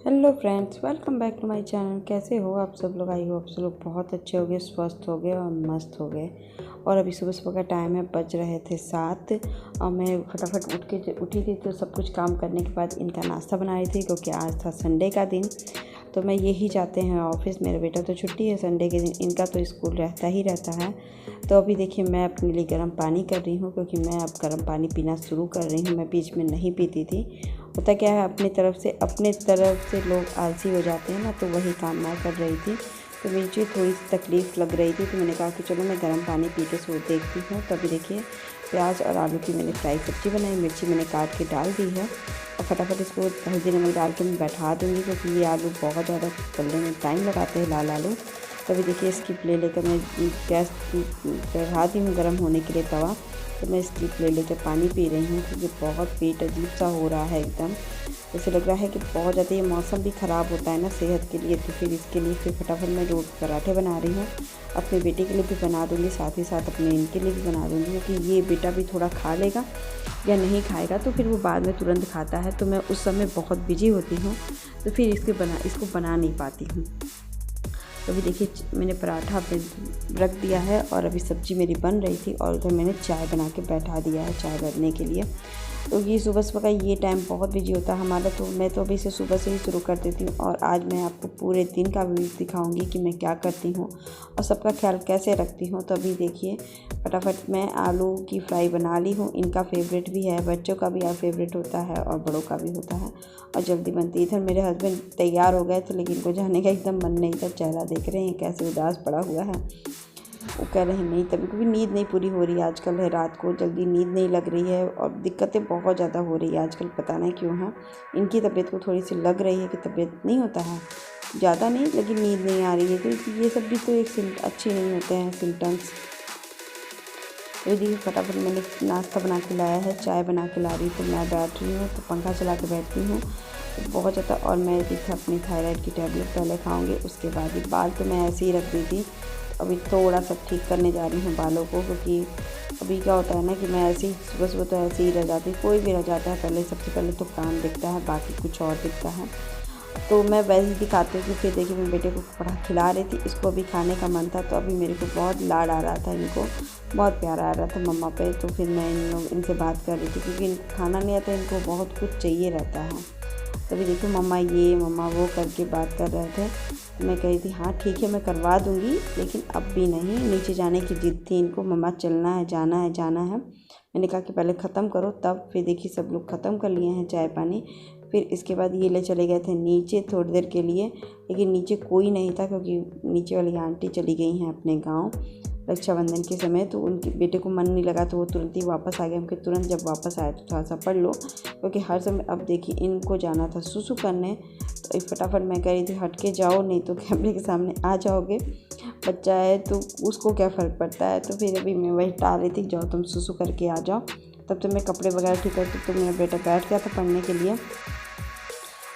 Hello friends, welcome back to my channel. कैसे हो आप सब लोग? आई हो आप सब लोग बहुत अच्छे हो गए, स्वस्थ हो गए और मस्त हो गए। और अभी सुबह सुबह का टाइम है, बज रहे थे 7 और मैं फटाफट उठी थी तो सब कुछ काम करने के बाद इनका नाश्ता बना रही थी, क्योंकि आज था संडे का दिन। तो मैं यही जाते हैं ऑफिस। मेरा बेटा तो छुट्टी है संडे के दिन, इनका तो स्कूल रहता ही रहता है। तो अभी देखिए मैं अपने लिए गर्म पानी कर रही हूँ, क्योंकि मैं अब गर्म पानी पीना शुरू कर रही हूँ। मैं बीच में नहीं पीती थी। होता क्या है, अपनी तरफ से लोग आलसी हो जाते हैं ना, तो वही काम मैं कर रही थी। तो मुझे थोड़ी सी तकलीफ़ लग रही थी, तो मैंने कहा कि चलो मैं गर्म पानी पी के सो देखती हूँ। तभी देखिए प्याज और आलू की मैंने फ्राई सब्ज़ी बनाई, मिर्ची मैंने काट के डाल दी है और फटाफट इसको हल्दी नमक डाल के मैं बैठा दूँगी, क्योंकि ये आलू बहुत ज़्यादा गलने में टाइम लगाते हैं, लाल आलू। तभी देखिए इसकी प्लेट लेकर मैं गैस चढ़ा दी हूँ गर्म होने के लिए तवा। तो मैं इसकी प्लेट लेकर पानी पी रही हूँ, क्योंकि बहुत पेट अजीब सा हो रहा है एकदम। ऐसे लग रहा है कि बहुत ज़्यादा ये मौसम भी ख़राब होता है ना सेहत के लिए। तो फिर इसके लिए फटाफट मैं पराठे बना रही हूँ। अपने बेटे के लिए भी बना दूँगी, साथ ही साथ अपने इनके लिए भी बना दूँगी, क्योंकि ये बेटा भी थोड़ा खा लेगा या नहीं खाएगा तो फिर वो बाद में तुरंत खाता है। तो मैं उस समय बहुत बिजी होती हूँ, तो फिर इसको बना नहीं पाती हूँ। तो अभी देखिए मैंने पराठा पे रख दिया है और अभी सब्ज़ी मेरी बन रही थी और उधर मैंने चाय बना के बैठा दिया है चाय बनने के लिए। तो ये सुबह सुबह का ये टाइम बहुत बिजी होता है हमारा। तो मैं तो अभी से सुबह से ही शुरू कर देती हूँ और आज मैं आपको पूरे दिन का व्यू दिखाऊंगी कि मैं क्या करती हूँ और सबका ख्याल कैसे रखती हूँ। तो अभी देखिए फटाफट मैं आलू की फ्राई बना ली हूँ। इनका फेवरेट भी है, बच्चों का भी फेवरेट होता है और बड़ों का भी होता है और जल्दी बनती। इधर मेरे हस्बैंड तैयार हो गए थे, लेकिन इनको जाने का एकदम मन नहीं था। चेहरा देख रहे हैं कैसे उदास पड़ा हुआ है। वो कह रहे हैं नहीं, तभी क्योंकि नींद नहीं पूरी हो रही आजकल है, रात को जल्दी नींद नहीं लग रही है और दिक्कतें बहुत ज़्यादा हो रही है आजकल, पता नहीं क्यों है। इनकी तबीयत को थोड़ी सी लग रही है कि तबीयत नहीं होता है ज़्यादा नहीं, लेकिन नींद नहीं आ रही है। तो ये सब भी तो एक अच्छे नहीं होते हैं सिम्टम्स। तो देखिए फटाफट मैंने नाश्ता बना के लाया है, चाय बना के ला रही, तो मैं बैठ रही हूँ तो पंखा चला के बैठती हूँ तो बहुत ज़्यादा। और मैं देखिए अपनी थायराइड की टैबलेट पहले खाऊंगी, उसके बाद ही बाल तो मैं ऐसे ही रख दी थी। अभी थोड़ा सा ठीक करने जा रही हूँ बालों को, क्योंकि अभी क्या होता है ना कि मैं ऐसे ही सुबह सुबह तो ऐसे ही रह जाती हूँ। कोई भी रह जाता है पहले, सबसे पहले तो कान दिखता है, बाकी कुछ और दिखता है। तो मैं वैसे ही दिखाती हूँ कि फिर देखिए मैं बेटे को पढ़ा खिला रही थी, इसको अभी खाने का मन था। तो अभी मेरे को बहुत लाड आ रहा था, इनको बहुत प्यार आ रहा था मम्मा पे। तो फिर मैं इनसे बात कर रही थी, क्योंकि इनको खाना नहीं आता, इनको बहुत कुछ चाहिए रहता है। तभी देखो मम्मा ये मम्मा वो करके बात कर रहे थे। तो मैं कह रही थी हाँ ठीक है मैं करवा दूँगी, लेकिन अब भी नहीं। नीचे जाने की ज़िद थी इनको, मम्मा चलना है, जाना है, जाना है। मैंने कहा कि पहले ख़त्म करो तब। फिर देखिए सब लोग ख़त्म कर लिए हैं चाय पानी। फिर इसके बाद ये ले चले गए थे नीचे थोड़ी देर के लिए, लेकिन नीचे कोई नहीं था, क्योंकि नीचे वाली आंटी चली गई हैं अपने गाँव रक्षाबंधन के समय। तो उनके बेटे को मन नहीं लगा तो वो तुरंत ही वापस आ गए। उनके तुरंत जब वापस आए तो थोड़ा सा पढ़ लो, क्योंकि हर समय अब देखिए इनको जाना था सुसु करने। तो फटाफट मैं कह रही थी हट के जाओ, नहीं तो कैमरे के सामने आ जाओगे, बच्चा है तो उसको क्या फ़र्क पड़ता है। तो फिर अभी मैं वही टाल रही थी, जाओ तुम सुसु करके आ जाओ। तब तो मैं कपड़े वगैरह ठीक करती, तो मेरा बेटा बैठ गया था पढ़ने के लिए।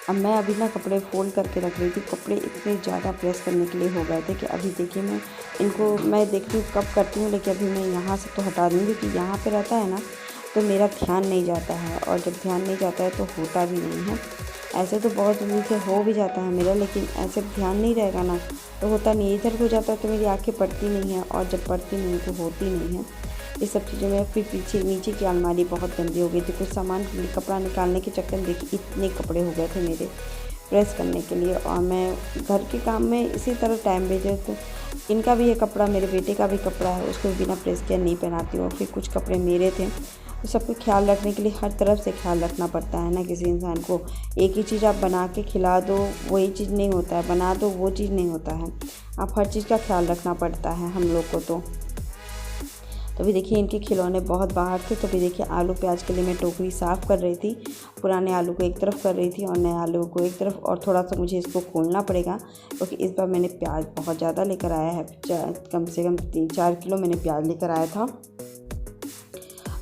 अब मैं अभी ना कपड़े फ़ोल्ड करके रख रही थी। कपड़े इतने ज़्यादा प्रेस करने के लिए हो गए थे कि अभी देखिए मैं देखती हूँ कब करती हूँ, लेकिन अभी मैं यहाँ से तो हटा दूँगी, क्योंकि यहाँ पे रहता है ना तो मेरा ध्यान नहीं जाता है, और जब ध्यान नहीं जाता है तो होता भी नहीं है। ऐसे तो बहुत जल्दी से हो भी जाता है मेरा, लेकिन ऐसे ध्यान नहीं रहेगा ना तो होता नहीं। इधर हो जाता है तो मेरी आँखें पड़ती नहीं हैं, और जब पड़ती नहीं तो होती नहीं है। ये सब चीज़ों में फिर पीछे नीचे की अलमारी बहुत गंदी हो गई थी। कुछ सामान कपड़ा निकालने के चक्कर में देखिए इतने कपड़े हो गए थे मेरे प्रेस करने के लिए, और मैं घर के काम में इसी तरह टाइम भेजे। तो इनका भी ये कपड़ा, मेरे बेटे का भी कपड़ा है, उसको बिना प्रेस किया नहीं पहनाती हूँ। और फिर कुछ कपड़े मेरे थे, तो सबको ख्याल रखने के लिए हर तरफ से ख्याल रखना पड़ता है ना किसी इंसान को। एक ही चीज़ आप बना के खिला दो वही चीज़ नहीं होता है, बना दो वो चीज़ नहीं होता है। आप हर चीज़ का ख्याल रखना पड़ता है हम लोग को। तो अभी देखिए इनके खिलौने बहुत बाहर थे। तो अभी देखिए आलू प्याज के लिए मैं टोकरी साफ़ कर रही थी। पुराने आलू को एक तरफ कर रही थी और नए आलू को एक तरफ, और थोड़ा सा मुझे इसको खोलना पड़ेगा, क्योंकि इस बार मैंने प्याज बहुत ज़्यादा लेकर आया है। कम से कम 3-4 किलो मैंने प्याज लेकर आया था।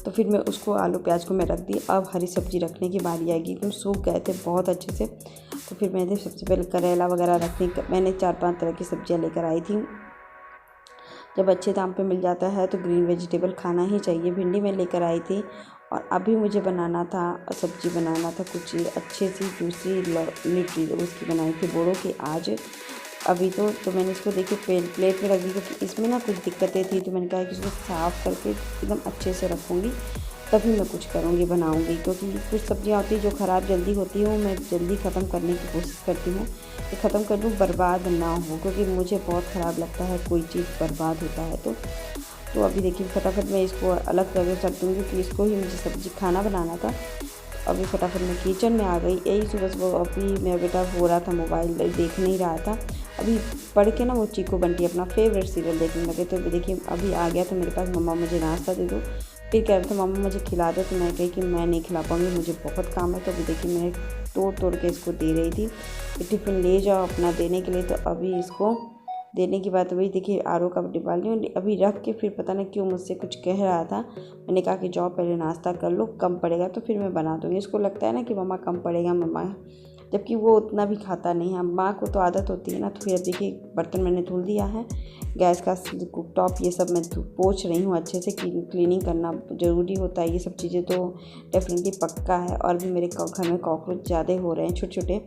तो फिर मैं उसको आलू प्याज को मैं रख दी। अब हरी सब्ज़ी रखने की बारी आएगी, एकदम सूख गए थे बहुत अच्छे से। तो फिर मैंने सबसे पहले करेला वगैरह मैंने 4-5 तरह की सब्ज़ियाँ लेकर आई थी। जब अच्छे दाम पे मिल जाता है तो ग्रीन वेजिटेबल खाना ही चाहिए। भिंडी मैं लेकर आई थी और अभी मुझे बनाना था सब्ज़ी बनाना था कुछ अच्छे सी दूसरी लिट्टी उसकी बनाई थी बोड़ों की आज। अभी तो मैंने इसको देखिए प्लेट में रख दी क्योंकि इसमें ना कुछ दिक्कतें थी, तो मैंने कहा कि इसको साफ़ करके एकदम अच्छे से रखूँगी तभी मैं कुछ करूँगी बनाऊँगी, क्योंकि कुछ सब्ज़ियाँ होती हैं जो ख़राब जल्दी होती हैं, वो मैं जल्दी ख़त्म करने की कोशिश करती हूँ कि ख़त्म कर दूँ, बर्बाद ना हो, क्योंकि मुझे बहुत ख़राब लगता है कोई चीज़ बर्बाद होता है तो अभी देखिए फटाफट मैं इसको अलग करके रख दूँगी कि इसको ही मुझे सब्ज़ी खाना बनाना था। अभी फटाफट मैं किचन में आ गई। यही सुबह अभी मेरा बेटा हो रहा था मोबाइल देख नहीं रहा था, अभी पढ़ के ना वो चीकू बंटी अपना फेवरेट सीरियल देखने लगे। तो देखिए अभी आ गया था मेरे पास, मम्मा मुझे नाश्ता दे दो। फिर कह रहा था मम्मा मुझे खिला दो, तो मैं कही कि मैं नहीं खिला पाऊँगी, मुझे बहुत काम है। तो अभी देखिए मैं तोड़ के इसको दे रही थी कि टिफ़िन ले जाओ अपना देने के लिए। तो अभी इसको देने की बात वही देखिए आरओ का डिब्बा ली अभी रख के, फिर पता नहीं क्यों मुझसे कुछ कह रहा था। मैंने कहा कि जाओ पहले नाश्ता कर लो, कम पड़ेगा तो फिर मैं बना दूँगी। इसको लगता है ना कि मम्मा कम पड़ेगा मम्मा, जबकि वो उतना भी खाता नहीं है। माँ को तो आदत होती है ना। तो फिर देखिए बर्तन मैंने धुल दिया है, गैस का कुकटॉप ये सब मैं पोंछ रही हूँ अच्छे से। क्लीनिंग करना ज़रूरी होता है, ये सब चीज़ें तो डेफिनेटली पक्का है। और भी मेरे घर में कॉकरोच ज़्यादा हो रहे हैं छोटे छोटे,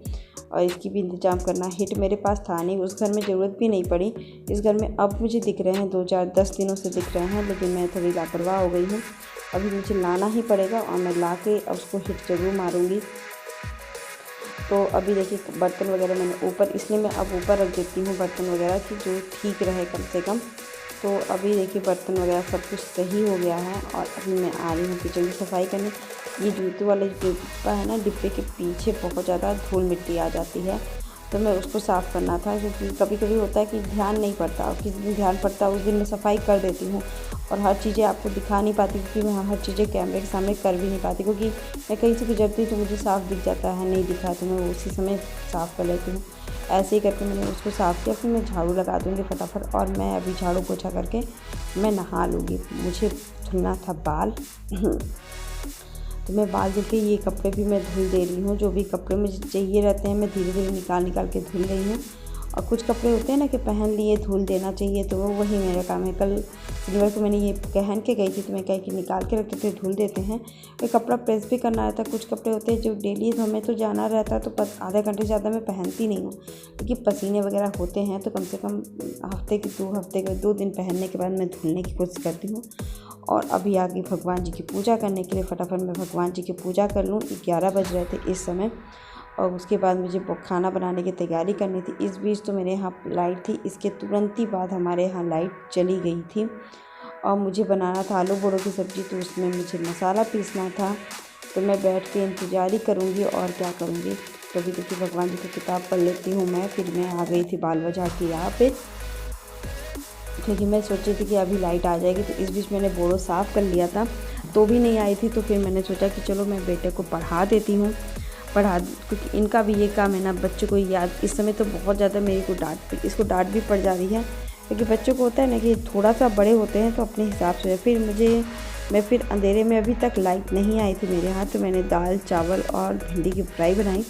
और इसकी भी इंतज़ाम करना। हिट मेरे पास था नहीं, उस घर में ज़रूरत भी नहीं पड़ी। इस घर में अब मुझे दिख रहे हैं 2-4-10 दिनों से दिख रहे हैं, लेकिन मैं थोड़ी लापरवाह हो गई हूँ। अभी मुझे लाना ही पड़ेगा और मैं ला के उसको हिट ज़रूर मारूँगी। तो अभी देखिए बर्तन वगैरह मैंने ऊपर, इसलिए मैं अब ऊपर रख देती हूँ बर्तन वगैरह कि जो ठीक रहे कम से कम। तो अभी देखिए बर्तन वगैरह सब कुछ सही हो गया है और अभी मैं आ रही हूँ किचन की सफाई करने। ये जूते वाले डिब्बा है ना, डिब्बे के पीछे बहुत ज़्यादा धूल मिट्टी आ जाती है, तो मैं उसको साफ़ करना था। क्योंकि कभी कभी होता है कि ध्यान नहीं पड़ता, और किस दिन ध्यान पड़ता है उस दिन मैं सफाई कर देती हूँ और हर चीज़ें आपको दिखा नहीं पाती, क्योंकि मैं हर चीज़ें कैमरे के सामने कर भी नहीं पाती, क्योंकि मैं कहीं से गुजरती तो मुझे साफ़ दिख जाता है, नहीं दिखा तो मैं उसी समय साफ़ कर लेती हूँ। ऐसे ही करके मैंने उसको साफ़ किया, फिर मैं झाड़ू लगा दूँगी फटाफट। और मैं अभी झाड़ू पोछा करके मैं नहा लूँगी। मुझे धुलना था बाल तो मैं बाल धुल के ये कपड़े भी मैं धुल दे रही हूँ। जो भी कपड़े मुझे चाहिए रहते हैं मैं धीरे धीरे निकाल के धुल रही हूँ। और कुछ कपड़े होते हैं ना कि पहन लिए धुल देना चाहिए, तो वही मेरा काम है। कल शनिवार को मैंने ये पहन के गई थी, तो मैं कही कि निकाल के रख देते धुल देते हैं। फिर कपड़ा प्रेस भी करना रहता है। कुछ कपड़े होते हैं जो डेली हमें तो जाना रहता है, तो आधे घंटे से ज़्यादा मैं पहनती नहीं हूँ, क्योंकि पसीने वगैरह होते हैं। तो कम से कम हफ्ते के 2 दिन पहनने के बाद मैं धुलने की कोशिश करती हूँ। और अभी आ गई भगवान जी की पूजा करने के लिए। फटाफट मैं भगवान जी की पूजा कर लूँ। 11 बज रहे थे इस समय, और उसके बाद मुझे खाना बनाने की तैयारी करनी थी। इस बीच तो मेरे यहाँ लाइट थी, इसके तुरंत ही बाद हमारे यहाँ लाइट चली गई थी। और मुझे बनाना था आलू बोड़ों की सब्ज़ी, तो उसमें मुझे मसाला पीसना था। तो मैं बैठ के इंतज़ार ही करूँगी और क्या करूँगी। तो अभी देखिए भगवान जी की किताब पढ़ लेती हूँ मैं। फिर मैं आ गई थी बाल बजा के यहाँ पे, क्योंकि मैं सोची थी कि अभी लाइट आ जाएगी। तो इस बीच मैंने बोड़ो साफ़ कर लिया था, तो भी नहीं आई थी। तो फिर मैंने सोचा कि चलो मैं बेटे को पढ़ा देती हूँ, क्योंकि इनका भी ये काम है ना बच्चों को याद। इस समय तो बहुत ज़्यादा मेरे को इसको डांट भी पड़ जा रही है, क्योंकि बच्चों को होता है ना कि थोड़ा सा बड़े होते हैं तो अपने हिसाब से। मैं फिर अंधेरे में, अभी तक लाइट नहीं आई थी मेरे यहाँ, तो मैंने दाल चावल और भिंडी की फ्राई बनाई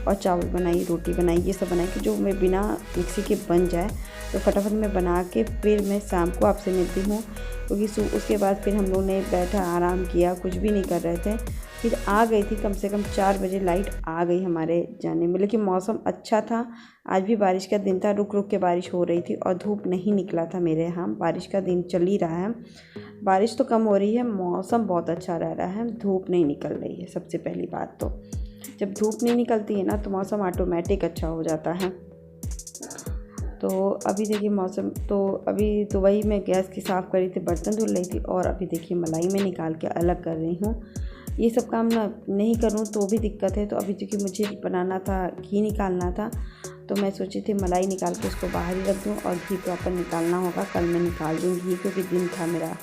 और चावल बनाई, रोटी बनाई, ये सब बनाई कि जो मैं बिना मिक्सी के बन जाए। तो फटाफट मैं बना के फिर मैं शाम को आपसे मिलती हूँ, क्योंकि उसके बाद फिर हम लोगों ने बैठा आराम किया, कुछ भी नहीं कर रहे थे। फिर आ गई थी, कम से कम 4 बजे लाइट आ गई हमारे जाने में। लेकिन मौसम अच्छा था, आज भी बारिश का दिन था, रुक रुक के बारिश हो रही थी और धूप नहीं निकला था मेरे यहाँ। बारिश का दिन चल ही रहा है, बारिश तो कम हो रही है, मौसम बहुत अच्छा रह रहा है, धूप नहीं निकल रही है। सबसे पहली बात तो जब धूप नहीं निकलती है ना, तो मौसम ऑटोमेटिक अच्छा हो जाता है। तो अभी देखिए मौसम तो अभी तो वही मैं गैस की साफ़ करी थी, बर्तन धुल रही थी, और अभी देखिए मलाई में निकाल के अलग कर रही हूँ। ये सब काम ना नहीं करूँ तो भी दिक्कत है। तो अभी क्योंकि मुझे बनाना था, घी निकालना था, तो मैं सोची थी मलाई निकाल के उसको बाहर ही रख दूँ और घी प्रॉपर निकालना होगा। कल मैं निकाल दूँगी, क्योंकि दिन था मेरा,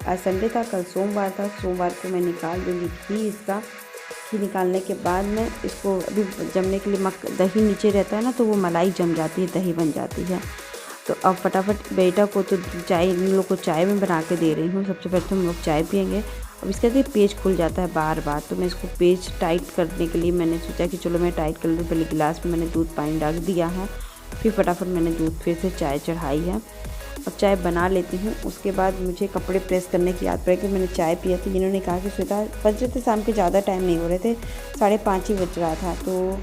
आज संडे था, कल सोमवार था, सोमवार को मैं निकाल दूँगी घी इसका। घी निकालने के बाद में इसको अभी जमने के लिए दही नीचे रहता है ना, तो वो मलाई जम जाती है, दही बन जाती है। तो अब फटाफट बेटा को तो चाय, इन लोग को चाय में बना के दे रही हूँ। सबसे पहले तो हम लोग चाय पियेंगे। अब इसका भी पेज खुल जाता है बार बार, तो मैं इसको पेज टाइट करने के लिए मैंने सोचा कि चलो मैं टाइट कर लूँ। पहले गिलास में मैंने दूध पानी डाल दिया है, फिर फटाफट मैंने दूध फिर से चाय चढ़ाई है। और चाय बना लेती हूँ। उसके बाद मुझे कपड़े प्रेस करने की याद पड़ी कि मैंने चाय पिया थी। इन्होंने कहा कि श्वेता, बज रहे थे शाम के, ज़्यादा टाइम नहीं हो रहे थे, 5:30 ही बज रहा था। तो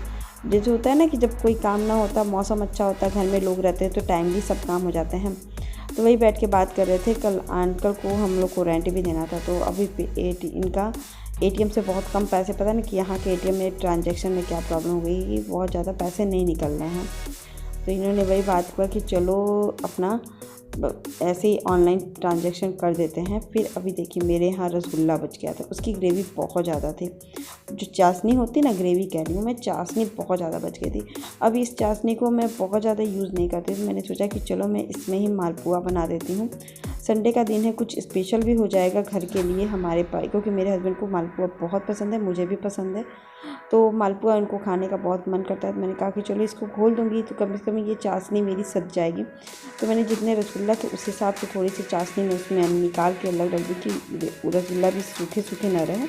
जैसे होता है ना कि जब कोई काम ना होता, मौसम अच्छा होता है, घर में लोग रहते हैं तो टाइमली सब काम हो जाते हैं। तो वही बैठ के बात कर रहे थे। कल अंकल को हम लोग को रेंट भी देना था, तो अभी इनका एटीएम से बहुत कम पैसे, पता नहीं कि यहाँ के एटीएम में ट्रांजैक्शन में क्या प्रॉब्लम हो गई कि बहुत ज़्यादा पैसे नहीं निकल रहे हैं। तो इन्होंने वही बात किया कि चलो अपना ऐसे ही ऑनलाइन ट्रांजैक्शन कर देते हैं। फिर अभी देखिए मेरे यहाँ रसगुल्ला बच गया था, उसकी ग्रेवी बहुत ज़्यादा थी। जो चाशनी होती ना, ग्रेवी कह रही हूँ मैं, चाशनी बहुत ज़्यादा बच गई थी। अब इस चाशनी को मैं बहुत ज़्यादा यूज़ नहीं करती, तो मैंने सोचा कि चलो मैं इसमें ही मालपुआ बना देती हूँ। संडे का दिन है, कुछ स्पेशल भी हो जाएगा घर के लिए हमारे पास, क्योंकि मेरे हस्बैंड को मालपुआ बहुत पसंद है, मुझे भी पसंद है। तो मालपुआ उनको खाने का बहुत मन करता है। तो मैंने कहा कि चलो इसको घोल दूँगी तो कम से कम ये चाशनी मेरी सज जाएगी। तो मैंने जितने रसगुल्ला थे उस हिसाब से थोड़ी सी चाशनी में उसमें निकाल के अलग रख दी कि रसगुल्ला भी सूखे सूखे न रहे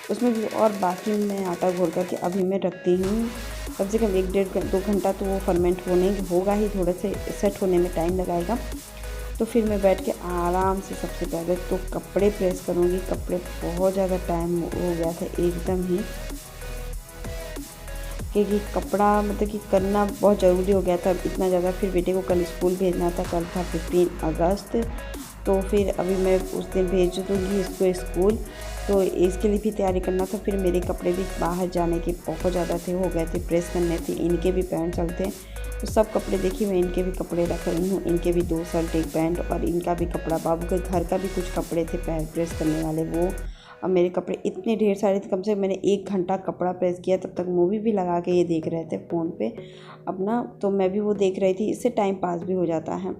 उसमें भी। और बाकी मैं आटा घोल करके अभी मैं रखती हूँ। कम से कम 1-1.5-2 घंटा तो वो फर्मेंट होने होगा ही, थोड़े से सेट होने में टाइम लगाएगा। तो फिर मैं बैठ के आराम से सबसे पहले तो कपड़े प्रेस करूँगी। कपड़े बहुत ज़्यादा टाइम हो गया था एकदम ही, क्योंकि कपड़ा मतलब कि करना बहुत ज़रूरी हो गया था इतना ज़्यादा। फिर बेटे को कल स्कूल भेजना था, कल था 15 अगस्त। तो फिर अभी मैं उस दिन भेज दूँगी इसको स्कूल, तो इसके लिए भी तैयारी करना था। फिर मेरे कपड़े भी बाहर जाने के बहुत ज़्यादा थे, हो गए थे, प्रेस करने थे। इनके भी पैंट चलते, तो सब कपड़े देखिए मैं इनके भी कपड़े रख रही हूँ। इनके भी 2 शर्ट 1 पैंट, और इनका भी कपड़ा, बाबू के घर का भी कुछ कपड़े थे प्रेस करने वाले, वो। अब मेरे कपड़े इतने ढेर सारे थे, कम से कम मैंने 1 घंटा कपड़ा प्रेस किया। तब तक मूवी भी लगा के ये देख रहे थे फ़ोन पे अपना, तो मैं भी वो देख रही थी। इससे टाइम पास भी हो जाता है।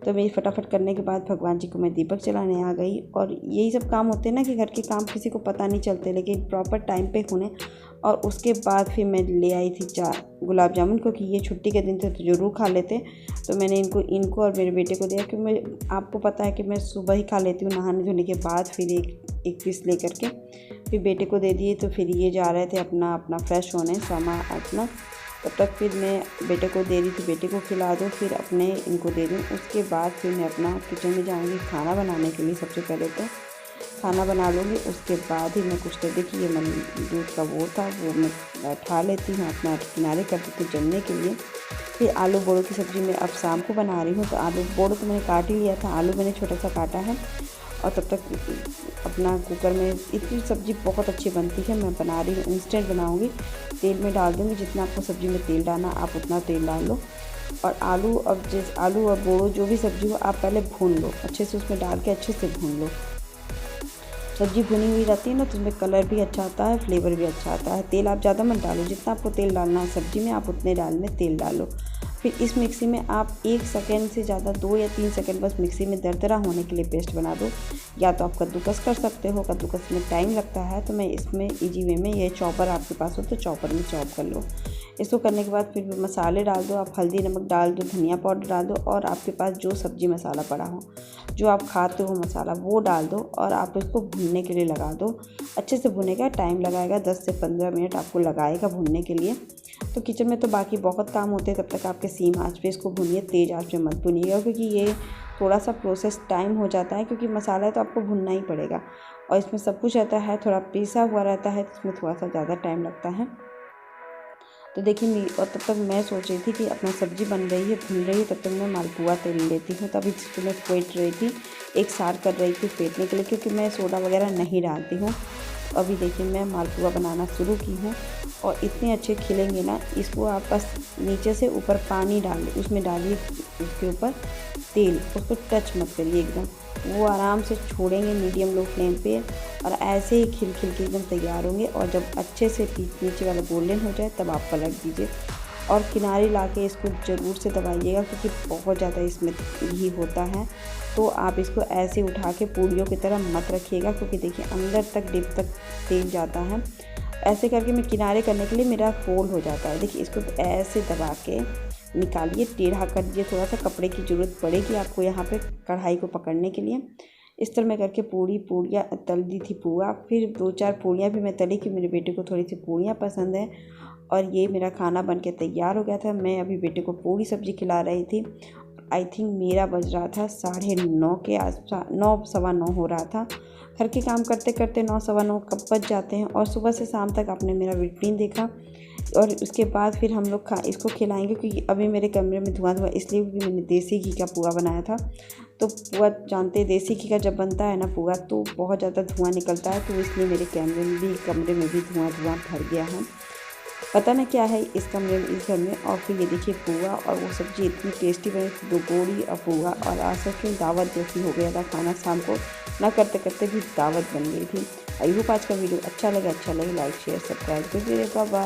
तो मैं फटाफट करने के बाद भगवान जी को मैं दीपक जलाने आ गई। और यही सब काम होते हैं ना कि घर के काम किसी को पता नहीं चलते, लेकिन प्रॉपर टाइम पे होने। और उसके बाद फिर मैं ले आई थी गुलाब जामुन, क्योंकि ये छुट्टी के दिन थे तो ज़रूर खा लेते। तो मैंने इनको और मेरे बेटे को दिया, कि मैं, आपको पता है कि मैं सुबह ही खा लेती हूँ नहाने धोने के बाद। फिर एक पीस ले करके फिर बेटे को दे दिए। तो फिर ये जा रहे थे अपना फ्रेश होने अपना। तब तक फिर मैं बेटे को दे रही थी, बेटे को खिला दूँ फिर अपने इनको दे दूँ। उसके बाद फिर मैं अपना किचन में जाऊँगी खाना बनाने के लिए। सबसे पहले तो खाना बना लूँगी, उसके बाद ही मैं कुछ कर, देखिए ये मैं दूध का वो था, वो मैं उठा लेती हूँ, अपना किनारे कर देती हूँ जमने के लिए। फिर आलू बोड़ो की सब्ज़ी मैं अब शाम को बना रही हूँ। तो आलू बोड़ो तो मैंने काट ही लिया था, आलू मैंने छोटा सा काटा है। और तब तक अपना कुकर में, इतनी सब्ज़ी बहुत अच्छी बनती है, मैं बना रही हूँ, इंस्टेंट बनाऊँगी। तेल में डाल दूँगी, जितना आपको सब्ज़ी में तेल डालना आप उतना तेल डाल लो। और आलू, अब जैसे आलू और बोड़ो जो भी सब्ज़ी हो आप पहले भून लो अच्छे से, उसमें डाल के अच्छे से भून लो। सब्ज़ी भुनी हुई रहती है ना, तो उसमें कलर भी अच्छा आता है, फ्लेवर भी अच्छा आता है। तेल आप ज़्यादा मत डालो, जितना आपको तेल डालना है सब्ज़ी में आप उतने डाल में तेल डालो। फिर इस मिक्सी में आप 1 सेकंड से ज़्यादा 2 या 3 सेकंड बस मिक्सी में दरदरा होने के लिए पेस्ट बना दो। या तो आप कद्दूकस कर सकते हो, कद्दूकस में टाइम लगता है, तो मैं इसमें ईजी वे में, ये चॉपर आपके पास हो तो चॉपर में चॉप कर लो। इसको करने के बाद फिर मसाले डाल दो, आप हल्दी नमक डाल दो, धनिया पाउडर डाल दो, और आपके पास जो सब्ज़ी मसाला पड़ा हो, जो आप खाते हो मसाला, वो डाल दो। और आप इसको भूनने के लिए लगा दो। अच्छे से भुनेगा, टाइम लगाएगा, 10 से 15 मिनट आपको लगाएगा भूनने के लिए। तो किचन में तो बाकी बहुत काम होते हैं, तब तक आपके सीम आँच पे इसको भूनिए, तेज़ आँच पे मत भूनिएगा, क्योंकि ये थोड़ा सा प्रोसेस टाइम हो जाता है, क्योंकि मसाला तो आपको भुनना ही पड़ेगा। और इसमें सब कुछ रहता है, थोड़ा पिसा हुआ रहता है, तो इसमें थोड़ा सा ज़्यादा टाइम लगता है। तो देखिए, और तब तक मैं सोच रही थी कि अपना सब्ज़ी बन रही है, भून रही है, तब तक मैं मालपुआ तेल लेती हूँ। तभी इसको मैं फेंट रही थी, एक सार कर रही थी फेंटने के लिए, क्योंकि मैं सोडा वगैरह नहीं डालती हूँ। अभी देखिए मैं मालपुआ बनाना शुरू की हूँ, और इतने अच्छे खिलेंगे ना। इसको आप बस नीचे से ऊपर पानी डाल, उसमें डालिए, उसके ऊपर तेल, उसको टच मत करिए एकदम, वो आराम से छोड़ेंगे मीडियम लो फ्लेम पे। और ऐसे ही खिल खिल के एकदम तैयार होंगे। और जब अच्छे से नीचे वाला गोल्डन हो जाए तब आप पलट दीजिए, और किनारे लाके इसको ज़रूर से दबाइएगा, क्योंकि बहुत ज़्यादा इसमें घी होता है। तो आप इसको ऐसे उठा के पूड़ियों की तरह मत रखिएगा, क्योंकि देखिए अंदर तक डिप तक तेल जाता है। ऐसे करके मैं किनारे करने के लिए मेरा फोल्ड हो जाता है। देखिए इसको ऐसे दबा के निकालिए, टेढ़ा कर दीजिए, थोड़ा सा कपड़े की ज़रूरत पड़ेगी आपको यहाँ पे कढ़ाई को पकड़ने के लिए। इस तरह मैं करके पूड़ियाँ तल दी थी पूआ। फिर 2-4 पूड़ियाँ भी मैं तली, कि मेरे बेटे को थोड़ी सी पूड़ियाँ पसंद है। और ये मेरा खाना बन के तैयार हो गया था। मैं अभी बेटे को पूरी सब्ज़ी खिला रही थी। आई थिंक मेरा बज रहा था 9:30 के आसपास, 9 सवा 9 हो रहा था। घर के काम करते करते 9 सवा 9 कब बज जाते हैं। और सुबह से शाम तक आपने मेरा रूटीन देखा। और उसके बाद फिर हम लोग इसको खिलाएंगे, क्योंकि अभी मेरे कमरे में धुआं इसलिए क्योंकि मैंने देसी घी का पुआ बनाया था। तो पुआ जानते हैं, देसी घी का जब बनता है ना पुआ तो बहुत ज़्यादा धुआं निकलता है, तो इसलिए मेरे कमरे में भी धुआं भर गया है। पता ना क्या है इस घर में। और फिर ये देखिए पुआ, और वो सब्ज़ी इतनी टेस्टी बनी थी, 2 बोरी और पुआ। और आज सच दावत जैसी हो गया था खाना, शाम को ना करते करते भी दावत बन गई थी। आई होप आज का वीडियो अच्छा लगे लाइक शेयर सब्सक्राइब कर दीजिए। Bye bye.